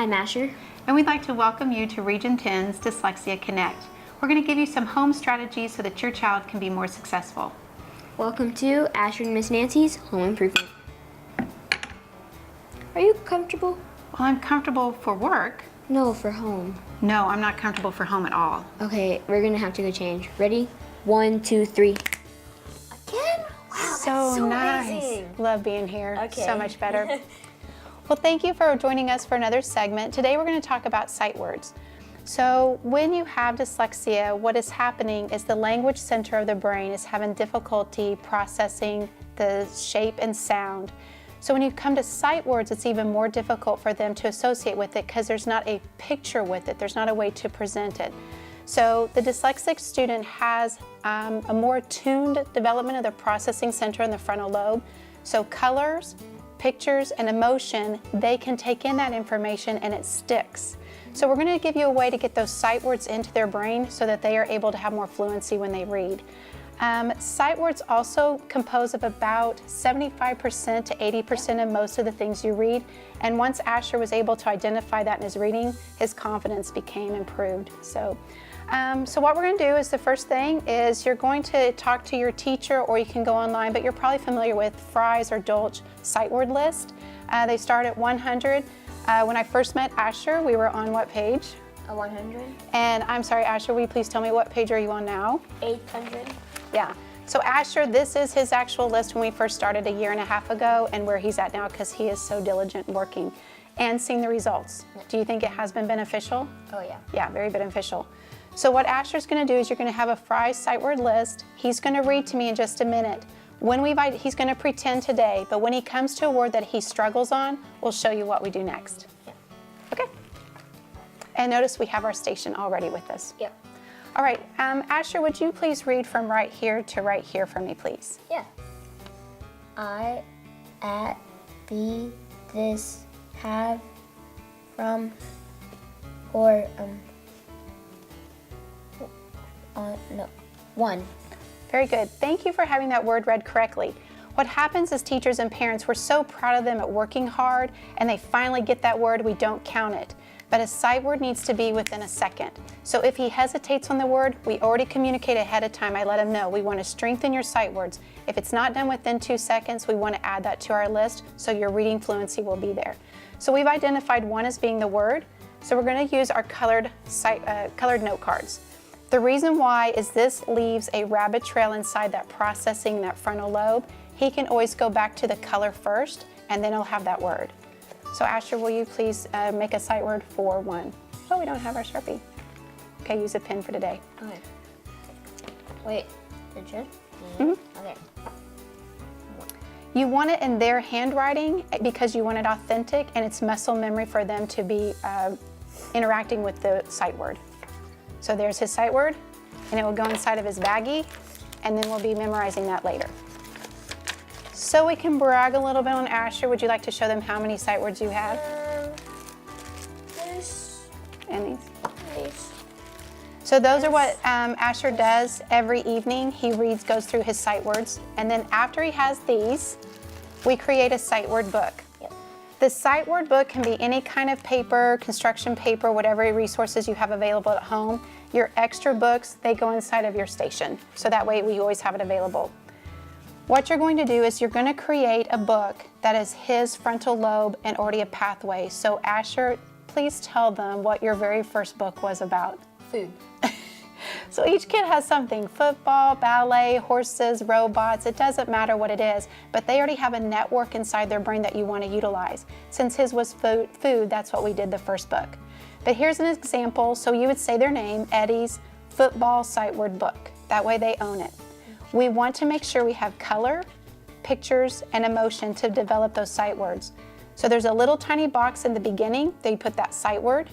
I'm Asher. And we'd like to welcome you to Region 10's Dyslexia Connect. We're going to give you some home strategies so that your child can be more successful. Welcome to Asher and Miss Nancy's Home Improvement. Are you comfortable? Well, I'm comfortable for work. No, for home. No, I'm not comfortable for home at all. Okay, we're gonna have to go change. Ready? 1, 2, 3. Again? Wow, So nice. amazing. Love being here. Okay. So much better. Well, thank you for joining us for another segment. Today we're going to talk about sight words. So when you have dyslexia, what is happening is the language center of the brain is having difficulty processing the shape and sound. So when you come to sight words, it's even more difficult for them to associate with it because there's not a picture with it. There's not a way to present it. So the dyslexic student has a more attuned development of the processing center in the frontal lobe. So colors, pictures, and emotion, they can take in that information and it sticks. So we're going to give you a way to get those sight words into their brain so that they are able to have more fluency when they read. Sight words also compose of about 75% to 80% of most of the things you read. And once Asher was able to identify that in his reading, his confidence became improved. So what we're going to do is the first thing is you're going to talk to your teacher, or you can go online, but you're probably familiar with Fry's or Dolch sight word list. They start at 100. When I first met Asher, we were on what page? 100. And I'm sorry, Asher, will you please tell me what page are you on now? 800. Yeah. So Asher, this is his actual list when we first started a year and a half ago, and where he's at now because he is so diligent working and seeing the results. Do you think it has been beneficial? Oh, yeah. Yeah, very beneficial. So what Asher's going to do is you're going to have a Fry sight word list. He's going to read to me in just a minute. He's going to pretend today, but when he comes to a word that he struggles on, we'll show you what we do next. Yeah. Okay? And notice we have our station already with us. Yep. All right, Asher, would you please read from right here to right here for me, please? Yeah. I, at, be, this, have, from, or, no, one. Very good. Thank you for having that word read correctly. What happens is teachers and parents, we're so proud of them at working hard, and they finally get that word, we don't count it. But a sight word needs to be within a second. So if he hesitates on the word, we already communicate ahead of time. I let him know we want to strengthen your sight words. If it's not done within 2 seconds, we want to add that to our list so your reading fluency will be there. So we've identified one as being the word. So we're going to use our colored note cards. The reason why is this leaves a rabbit trail inside that processing, that frontal lobe. He can always go back to the color first, and then he'll have that word. So Asher, will you please make a sight word for 1? Oh, we don't have our Sharpie. Okay, use a pen for today. Okay. Wait, legit? Mm-hmm. Okay. You want it in their handwriting because you want it authentic, and it's muscle memory for them to be interacting with the sight word. So there's his sight word, and it will go inside of his baggie, and then we'll be memorizing that later. So we can brag a little bit on Asher. Would you like to show them how many sight words you have? This. And these? This. So those are what Asher does every evening. He goes through his sight words, and then after he has these, we create a sight word book. Yep. The sight word book can be any kind of paper, construction paper, whatever resources you have available at home. Your extra books, they go inside of your station, so that way we always have it available. What you're going to do is you're going to create a book that is his frontal lobe and already a pathway. So Asher, please tell them what your very first book was about. Food. So each kid has something: football, ballet, horses, robots. It doesn't matter what it is, but they already have a network inside their brain that you want to utilize. Since his was food, that's what we did the first book. But here's an example. So you would say their name, Eddie's football sight word book. That way they own it. We want to make sure we have color, pictures, and emotion to develop those sight words. So there's a little tiny box in the beginning that you put that sight word.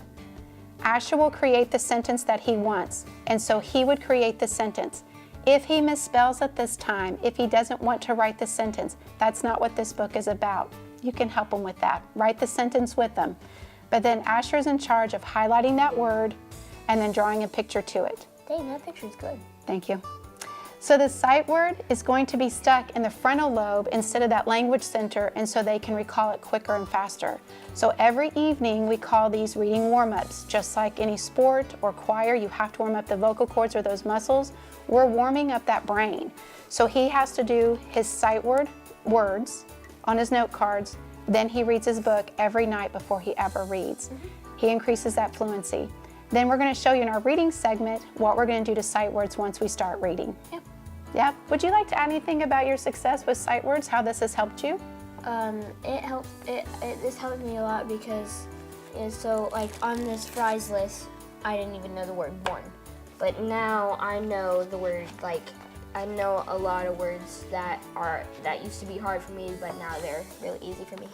Asher will create the sentence that he wants, and so he would create the sentence. If he misspells it this time, if he doesn't want to write the sentence, that's not what this book is about. You can help him with that. Write the sentence with them. But then Asher's in charge of highlighting that word and then drawing a picture to it. Dang, that picture's good. Thank you. So the sight word is going to be stuck in the frontal lobe instead of that language center, and so they can recall it quicker and faster. So every evening we call these reading warm-ups. Just like any sport or choir, you have to warm up the vocal cords or those muscles. We're warming up that brain. So he has to do his sight word words on his note cards, then he reads his book every night before he ever reads. He increases that fluency. Then we're going to show you in our reading segment what we're going to do to sight words once we start reading. Yep. Yep. Would you like to add anything about your success with sight words, how this has helped you? This helped me a lot because, so like on this fries list, I didn't even know the word one, but now I know the word, like I know a lot of words that used to be hard for me, but now they're really easy for me.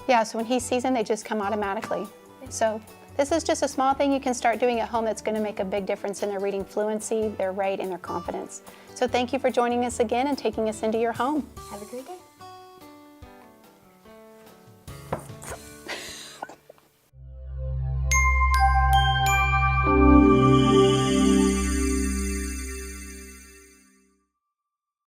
Yeah, so when he sees them, they just come automatically. So this is just a small thing you can start doing at home that's going to make a big difference in their reading fluency, their rate, and their confidence. So thank you for joining us again and taking us into your home. Have a great day.